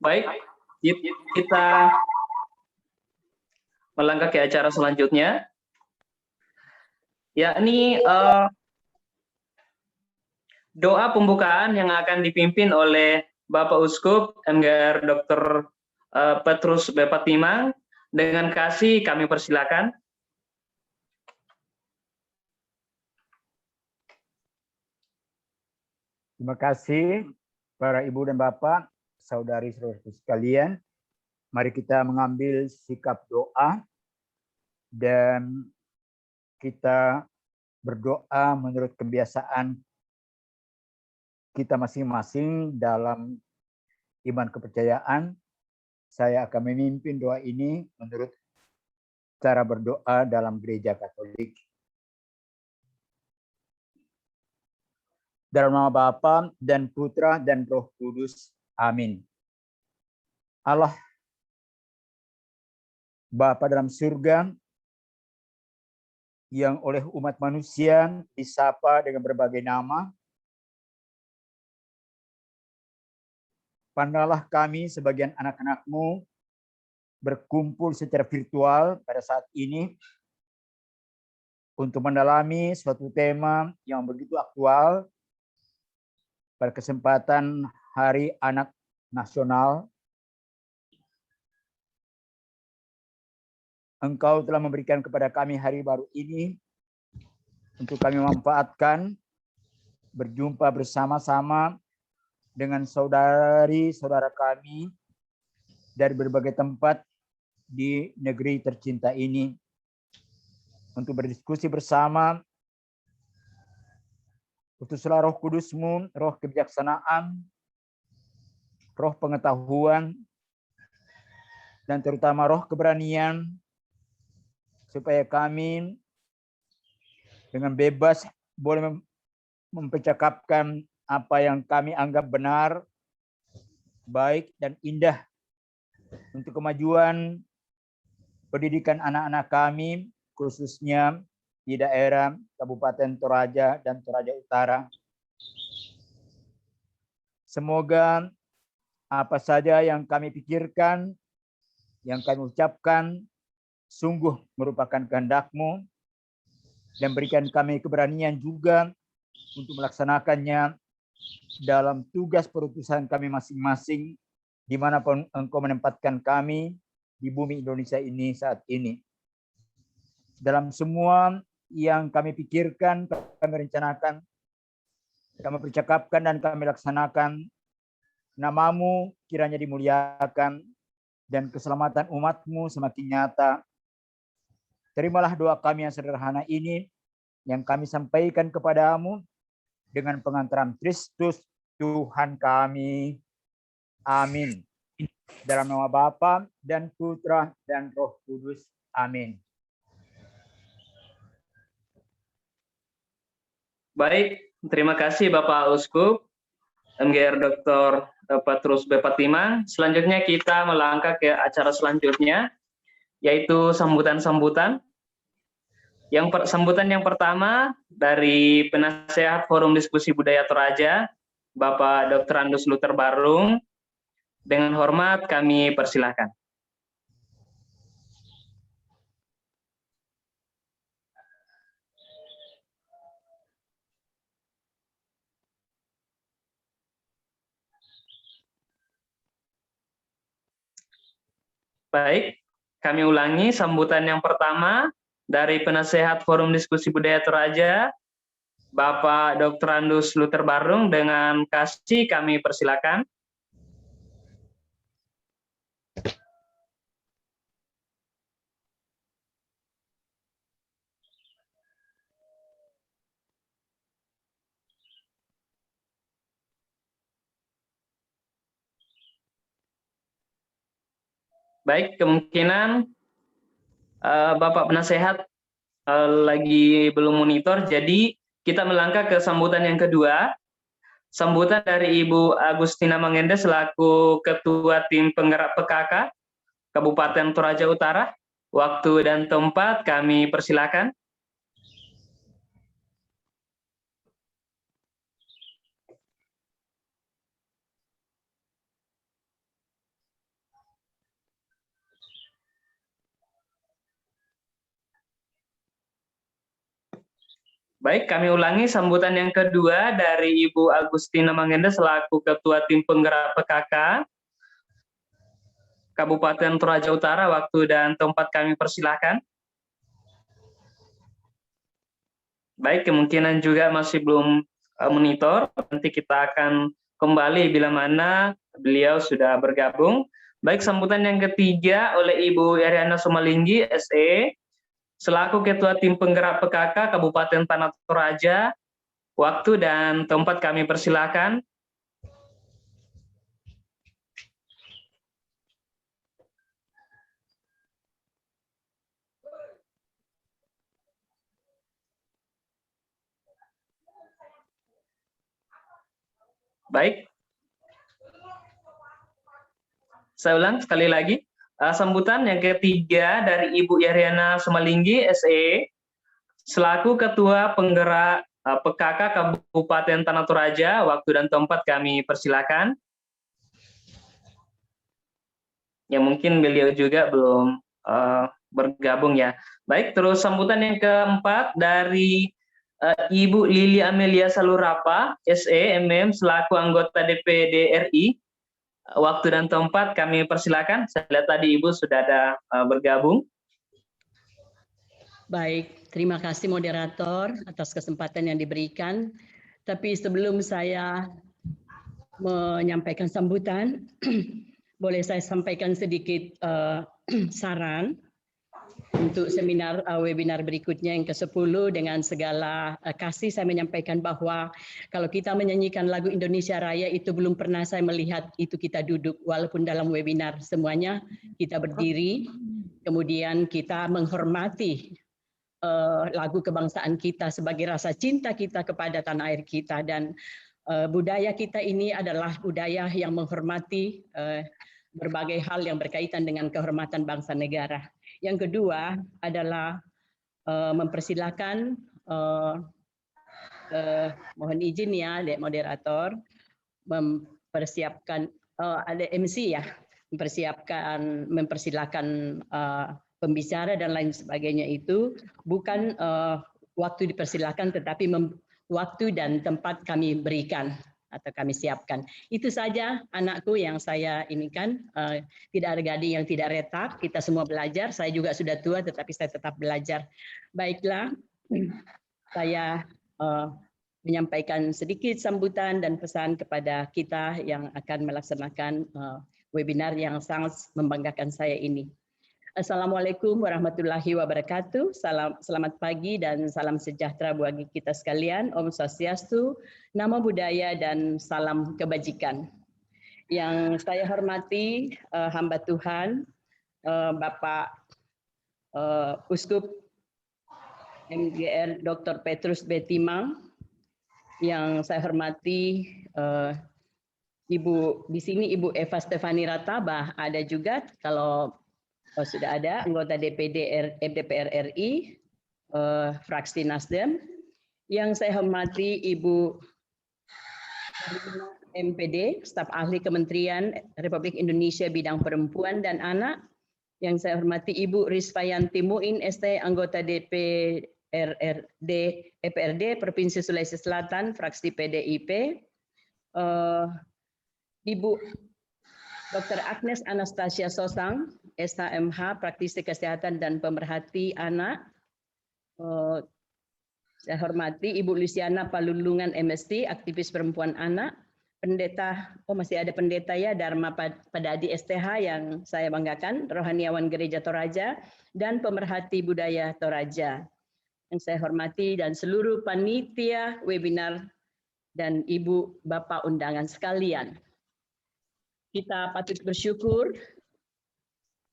Baik, kita melangkah ke acara selanjutnya, yakni doa pembukaan yang akan dipimpin oleh Bapak Uskup MGR Dr. Petrus Bepatimang. Dengan kasih kami persilakan. Terima kasih para ibu dan bapak, saudari-saudaraku sekalian. Mari kita mengambil sikap doa dan kita berdoa menurut kebiasaan kita masing-masing dalam iman kepercayaan. Saya akan memimpin doa ini menurut cara berdoa dalam gereja Katolik. Dalam nama Bapa dan Putra dan Roh Kudus. Amin. Allah Bapa dalam surga, yang oleh umat manusia disapa dengan berbagai nama, pandanglah kami sebagian anak-anak-Mu berkumpul secara virtual pada saat ini untuk mendalami suatu tema yang begitu aktual pada kesempatan Hari Anak Nasional. Engkau telah memberikan kepada kami hari baru ini untuk kami manfaatkan berjumpa bersama-sama dengan saudari-saudara kami dari berbagai tempat di negeri tercinta ini untuk berdiskusi bersama. Utuslah Roh Kudus-Mu, roh kebijaksanaan, roh pengetahuan, dan terutama roh keberanian, supaya kami dengan bebas boleh mempercakapkan apa yang kami anggap benar, baik, dan indah untuk kemajuan pendidikan anak-anak kami, khususnya di daerah Kabupaten Toraja dan Toraja Utara. Semoga apa saja yang kami pikirkan, yang kami ucapkan, sungguh merupakan kehendak-Mu, dan berikan kami keberanian juga untuk melaksanakannya dalam tugas perutusan kami masing-masing, dimanapun Engkau menempatkan kami di bumi Indonesia ini saat ini. Dalam semua yang kami pikirkan, kami rencanakan, kami percakapkan, dan kami laksanakan, nama-Mu kiranya dimuliakan, dan keselamatan umat-Mu semakin nyata. Terimalah doa kami yang sederhana ini, yang kami sampaikan kepadamu dengan pengantaran Kristus Tuhan kami. Amin. Dalam nama Bapa dan Putra dan Roh Kudus. Amin. Baik, terima kasih Bapak Uskup MGR Dr. Petrus Bepatimang. Selanjutnya kita melangkah ke acara selanjutnya, yaitu sambutan-sambutan. Sambutan yang pertama dari Penasehat Forum Diskusi Budaya Toraja, Bapak Dr. Andus Luther Barung. Dengan hormat kami persilahkan. Baik, kami ulangi sambutan yang pertama dari Penasehat Forum Diskusi Budaya Toraja, Bapak Dr. Andus Luther Barung. Dengan kasih kami persilakan. Baik, kemungkinan Bapak Penasehat lagi belum monitor, jadi kita melangkah ke sambutan yang kedua. Sambutan dari Ibu Agustina Mangende selaku Ketua Tim Penggerak PKK Kabupaten Toraja Utara. Waktu dan tempat kami persilakan. Baik, kami ulangi sambutan yang kedua dari Ibu Agustina Mangenda selaku Ketua Tim Penggerak PKK Kabupaten Toraja Utara. Waktu dan tempat kami persilahkan. Baik, kemungkinan juga masih belum monitor. Nanti kita akan kembali bila mana beliau sudah bergabung. Baik, sambutan yang ketiga oleh Ibu Eriana Sumalinggi, SE, selaku Ketua Tim Penggerak PKK Kabupaten Tanah Toraja. Waktu dan tempat kami persilahkan. Baik. Saya ulang sekali lagi. Sambutan yang ketiga dari Ibu Yariana Sumalinggi, SE, selaku Ketua Penggerak PKK Kabupaten Tanah Toraja. Waktu dan tempat kami persilakan. Ya mungkin beliau juga belum bergabung ya. Baik, terus sambutan yang keempat dari Ibu Lili Amelia Salurapa, SE, MM, selaku anggota DPD RI. Waktu dan tempat kami persilakan. Saya lihat tadi Ibu sudah ada bergabung. Baik, terima kasih moderator atas kesempatan yang diberikan. Tapi sebelum saya menyampaikan sambutan, boleh saya sampaikan sedikit saran untuk seminar webinar berikutnya yang ke-10. Dengan segala kasih saya menyampaikan bahwa kalau kita menyanyikan lagu Indonesia Raya itu belum pernah saya melihat itu kita duduk, walaupun dalam webinar semuanya kita berdiri, kemudian kita menghormati lagu kebangsaan kita sebagai rasa cinta kita kepada tanah air kita, dan budaya kita ini adalah budaya yang menghormati berbagai hal yang berkaitan dengan kehormatan bangsa negara. Yang kedua adalah mempersilahkan, mohon izin ya Dek Moderator, mempersiapkan ada MC ya, mempersilahkan pembicara dan lain sebagainya itu bukan waktu dipersilahkan, tetapi waktu dan tempat kami berikan atau kami siapkan. Itu saja anakku yang saya inikan. Tidak ada gading yang tidak retak, kita semua belajar. Saya juga sudah tua tetapi saya tetap belajar. Baiklah, saya menyampaikan sedikit sambutan dan pesan kepada kita yang akan melaksanakan webinar yang sangat membanggakan saya ini. Assalamualaikum warahmatullahi wabarakatuh. Selamat pagi dan salam sejahtera bagi kita sekalian. Om Swastiastu, Namo Buddhaya, dan salam kebajikan. Yang saya hormati hamba Tuhan, Bapak Uskup MGR Dr. Petrus B. Timang. Yang saya hormati Ibu di sini, Ibu Eva Stefani Ratabah ada juga. Kalau sudah ada anggota DPR RI, fraksi Nasdem. Yang saya hormati Ibu MPD, staf ahli Kementerian Republik Indonesia bidang perempuan dan anak. Yang saya hormati Ibu Rizfayanti Muin, ST, anggota DPRD Provinsi Sulawesi Selatan, fraksi PDIP. Ibu Dr. Agnes Anastasia Sosang, SHMH, praktisi kesehatan dan pemerhati anak. Saya hormati Ibu Luciana Palulungan, MSc, aktivis perempuan anak. Pendeta, masih ada pendeta ya, Dharma Padadi STH yang saya banggakan, rohaniawan Gereja Toraja, dan pemerhati budaya Toraja. Yang saya hormati dan seluruh panitia webinar dan Ibu Bapak undangan sekalian. Kita patut bersyukur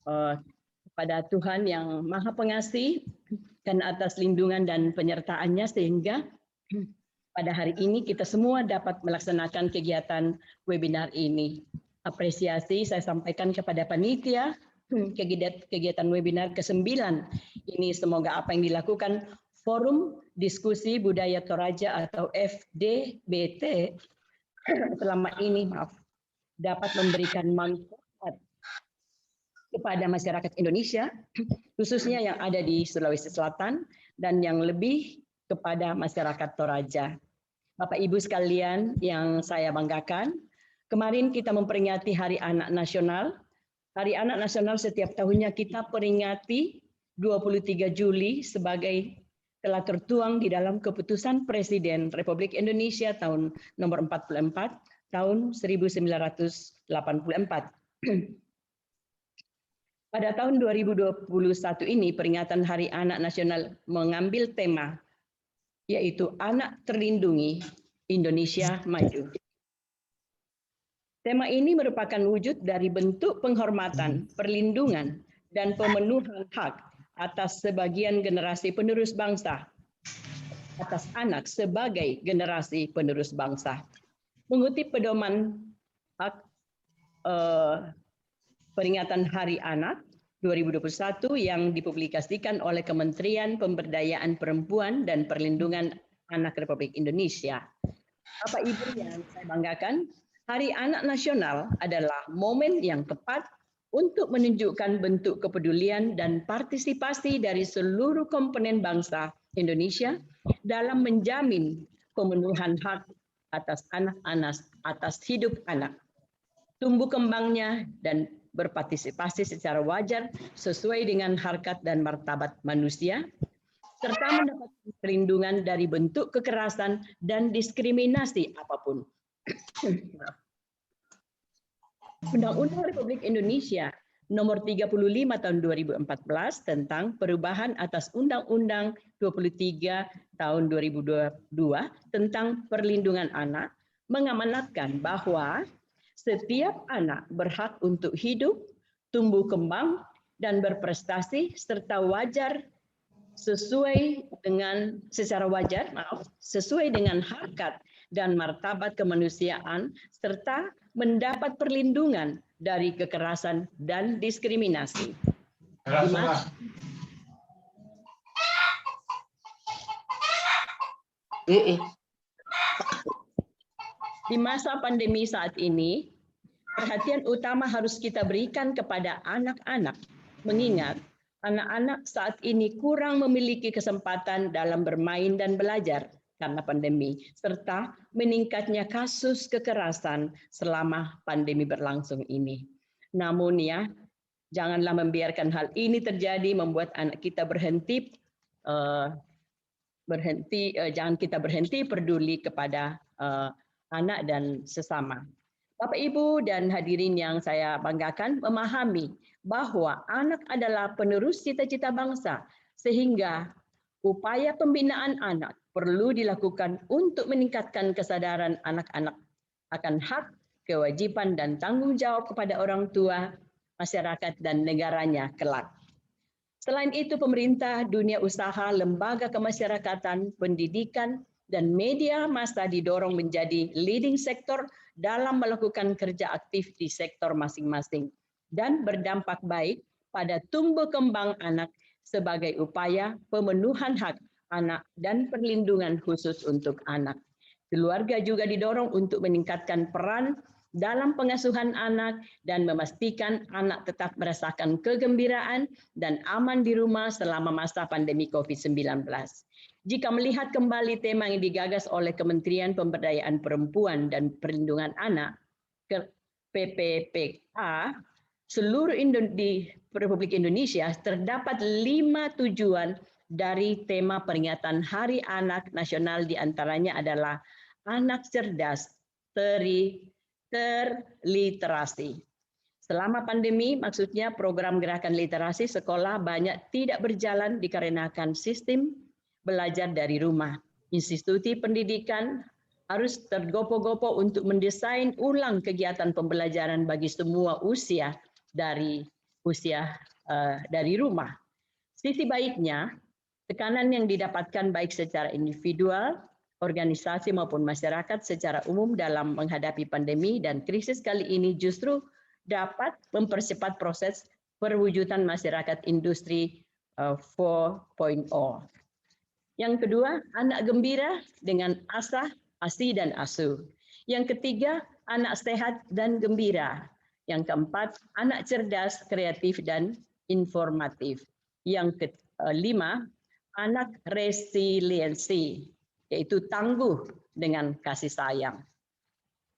kepada Tuhan yang Maha Pengasih karena atas lindungan dan penyertaannya sehingga pada hari ini kita semua dapat melaksanakan kegiatan webinar ini. Apresiasi saya sampaikan kepada panitia kegiatan webinar ke-9 ini, semoga apa yang dilakukan Forum Diskusi Budaya Toraja atau FDBT selama ini dapat memberikan manfaat kepada masyarakat Indonesia, khususnya yang ada di Sulawesi Selatan, dan yang lebih kepada masyarakat Toraja. Bapak Ibu sekalian yang saya banggakan, kemarin kita memperingati Hari Anak Nasional. Hari Anak Nasional setiap tahunnya kita peringati 23 Juli sebagai telah tertuang di dalam Keputusan Presiden Republik Indonesia tahun nomor 44 tahun 1984. Pada tahun 2021 ini peringatan Hari Anak Nasional mengambil tema yaitu Anak Terlindungi, Indonesia Maju. Tema ini merupakan wujud dari bentuk penghormatan, perlindungan, dan pemenuhan hak atas sebagian generasi penerus bangsa, atas anak sebagai generasi penerus bangsa. Mengutip pedoman hak peringatan Hari Anak 2021 yang dipublikasikan oleh Kementerian Pemberdayaan Perempuan dan Perlindungan Anak Republik Indonesia. Bapak Ibu yang saya banggakan, Hari Anak Nasional adalah momen yang tepat untuk menunjukkan bentuk kepedulian dan partisipasi dari seluruh komponen bangsa Indonesia dalam menjamin pemenuhan hak atas anak-anak, atas hidup anak, tumbuh kembangnya, dan berpartisipasi secara wajar sesuai dengan harkat dan martabat manusia, serta mendapat perlindungan dari bentuk kekerasan dan diskriminasi apapun. Undang-Undang Republik Indonesia Nomor 35 Tahun 2014 tentang perubahan atas Undang-Undang 23 Tahun 2022 tentang perlindungan anak mengamanatkan bahwa setiap anak berhak untuk hidup, tumbuh kembang, dan berprestasi serta sesuai dengan harkat dan martabat kemanusiaan serta mendapat perlindungan dari kekerasan dan diskriminasi. Di masa pandemi saat ini, perhatian utama harus kita berikan kepada anak-anak, mengingat anak-anak saat ini kurang memiliki kesempatan dalam bermain dan belajar karena pandemi, serta meningkatnya kasus kekerasan selama pandemi berlangsung ini. Namun ya, janganlah membiarkan hal ini terjadi, membuat anak kita jangan kita berhenti peduli kepada anak dan sesama. Bapak, Ibu, dan hadirin yang saya banggakan memahami bahwa anak adalah penerus cita-cita bangsa, sehingga upaya pembinaan anak perlu dilakukan untuk meningkatkan kesadaran anak-anak akan hak, kewajiban, dan tanggung jawab kepada orang tua, masyarakat, dan negaranya kelak. Selain itu, pemerintah, dunia usaha, lembaga kemasyarakatan, pendidikan, dan media massa didorong menjadi leading sektor dalam melakukan kerja aktif di sektor masing-masing dan berdampak baik pada tumbuh kembang anak sebagai upaya pemenuhan hak anak dan perlindungan khusus untuk anak. Keluarga juga didorong untuk meningkatkan peran dalam pengasuhan anak dan memastikan anak tetap merasakan kegembiraan dan aman di rumah selama masa pandemi COVID-19. Jika melihat kembali tema yang digagas oleh Kementerian Pemberdayaan Perempuan dan Perlindungan Anak, PPPA, seluruh di Republik Indonesia terdapat 5 tujuan dari tema peringatan Hari Anak Nasional, diantaranya adalah anak cerdas, terliterasi. Selama pandemi, maksudnya program gerakan literasi sekolah banyak tidak berjalan dikarenakan sistem belajar dari rumah. Institusi pendidikan harus tergopoh-gopoh untuk mendesain ulang kegiatan pembelajaran bagi semua usia dari rumah. Sisi baiknya, tekanan yang didapatkan baik secara individual, organisasi maupun masyarakat secara umum dalam menghadapi pandemi dan krisis kali ini justru dapat mempercepat proses perwujudan masyarakat industri 4.0. Yang kedua, anak gembira dengan asah, asi, dan asuh. Yang ketiga, anak sehat dan gembira. Yang keempat, anak cerdas, kreatif, dan informatif. Yang kelima, anak resiliensi, yaitu tangguh dengan kasih sayang.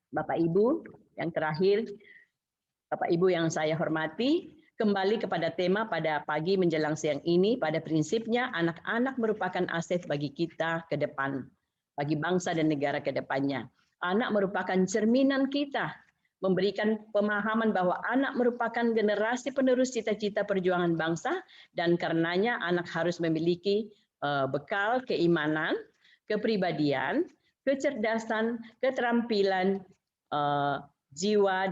Bapak Ibu, yang terakhir, Bapak Ibu yang saya hormati, kembali kepada tema pada pagi menjelang siang ini, pada prinsipnya anak-anak merupakan aset bagi kita ke depan, bagi bangsa dan negara ke depannya. Anak merupakan cerminan kita, memberikan pemahaman bahwa anak merupakan generasi penerus cita-cita perjuangan bangsa, dan karenanya anak harus memiliki bekal keimanan, kepribadian, kecerdasan, keterampilan, jiwa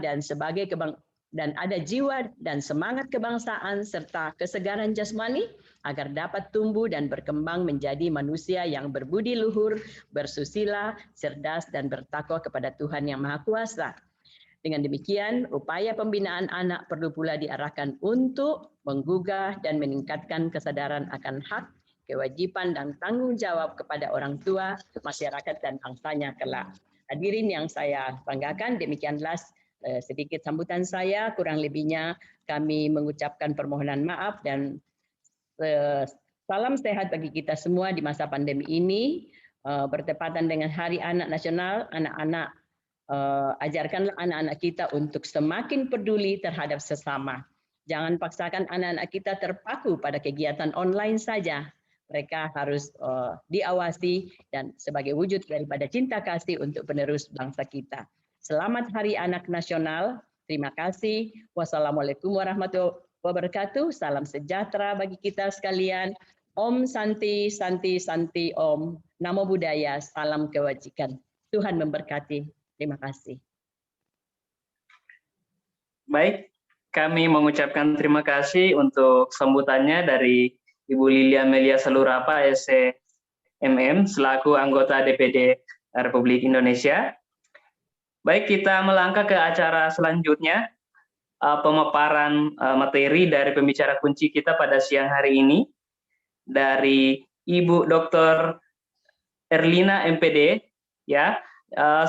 dan ada jiwa dan semangat kebangsaan serta kesegaran jasmani agar dapat tumbuh dan berkembang menjadi manusia yang berbudi luhur, bersusila, cerdas dan bertakwa kepada Tuhan Yang Maha Kuasa. Dengan demikian, upaya pembinaan anak perlu pula diarahkan untuk menggugah dan meningkatkan kesadaran akan hak, kewajiban dan tanggung jawab kepada orang tua, masyarakat dan bangsanya kelak. Hadirin yang saya banggakan, demikianlah sedikit sambutan saya, kurang lebihnya kami mengucapkan permohonan maaf dan salam sehat bagi kita semua di masa pandemi ini. Bertepatan dengan Hari Anak Nasional, anak-anak ajarkanlah anak-anak kita untuk semakin peduli terhadap sesama. Jangan paksakan anak-anak kita terpaku pada kegiatan online saja. Mereka harus diawasi dan sebagai wujud daripada cinta kasih untuk penerus bangsa kita. Selamat Hari Anak Nasional. Terima kasih. Wassalamualaikum warahmatullahi wabarakatuh. Salam sejahtera bagi kita sekalian. Om Santi, Santi, Santi Om. Namo Buddhaya, salam kebajikan. Tuhan memberkati. Terima kasih. Baik, kami mengucapkan terima kasih untuk sambutannya dari Ibu Lilia Melia Salurapa, SCMM, selaku anggota DPD Republik Indonesia. Baik, kita melangkah ke acara selanjutnya, pemaparan materi dari pembicara kunci kita pada siang hari ini, dari Ibu Dr. Erlina MPD, ya,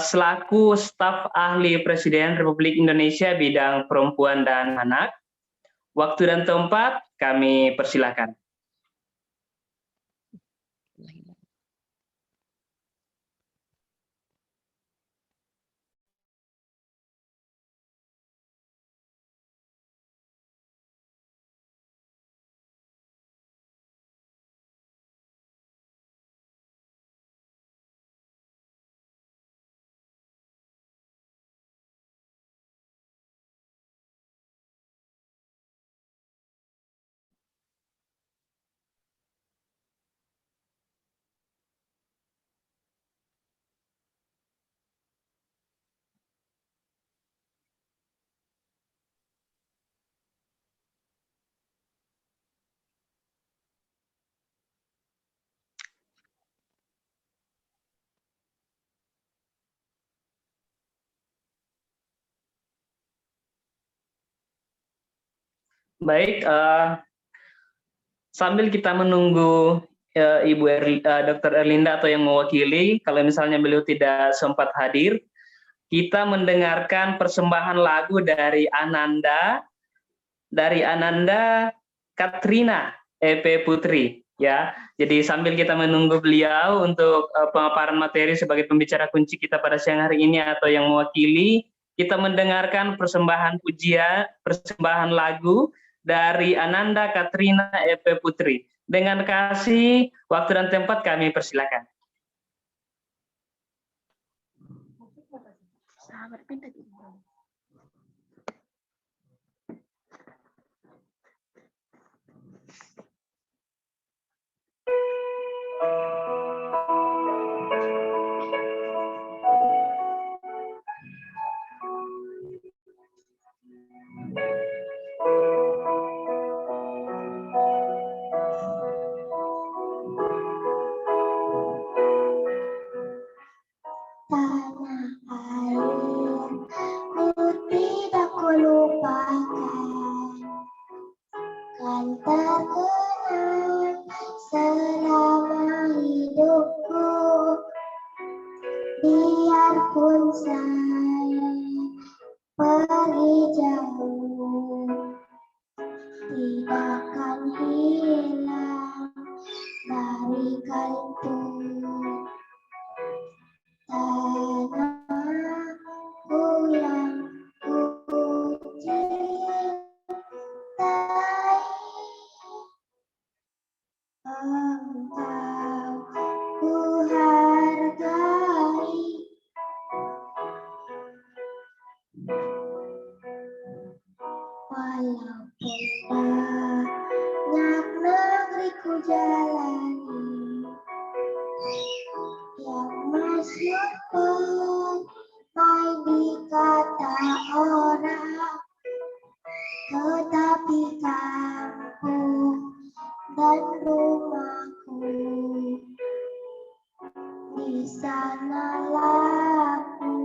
selaku staf ahli Presiden Republik Indonesia bidang perempuan dan anak. Waktu dan tempat kami persilakan. Baik, sambil kita menunggu Ibu Dr. Erlinda atau yang mewakili, kalau misalnya beliau tidak sempat hadir, kita mendengarkan persembahan lagu dari Ananda Katrina EP Putri, ya. Jadi sambil kita menunggu beliau untuk pemaparan materi sebagai pembicara kunci kita pada siang hari ini atau yang mewakili, kita mendengarkan persembahan pujian, persembahan lagu dari Ananda Katrina EP Putri. Dengan kasih, waktu dan tempat kami persilakan. Tidak akan hilang bersyukur baik dikata orang, tetapi kampung dan rumahku di sanalah aku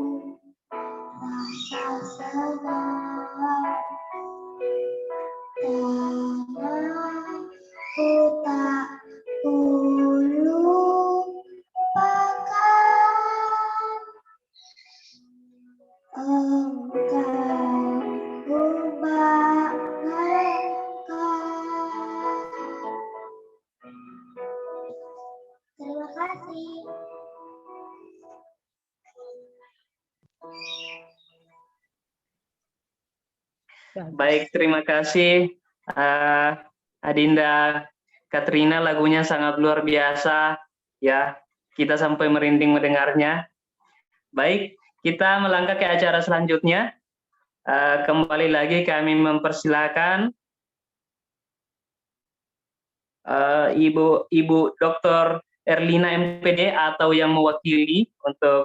rasa senang. Tanahku tak kulupakan, engkau ku banggakan. Terima kasih. Baik, terima kasih Adinda Katrina, lagunya sangat luar biasa ya. Kita sampai merinding mendengarnya. Baik, kita melangkah ke acara selanjutnya. Kembali lagi kami mempersilakan Ibu Dr. Erlina MPD atau yang mewakili untuk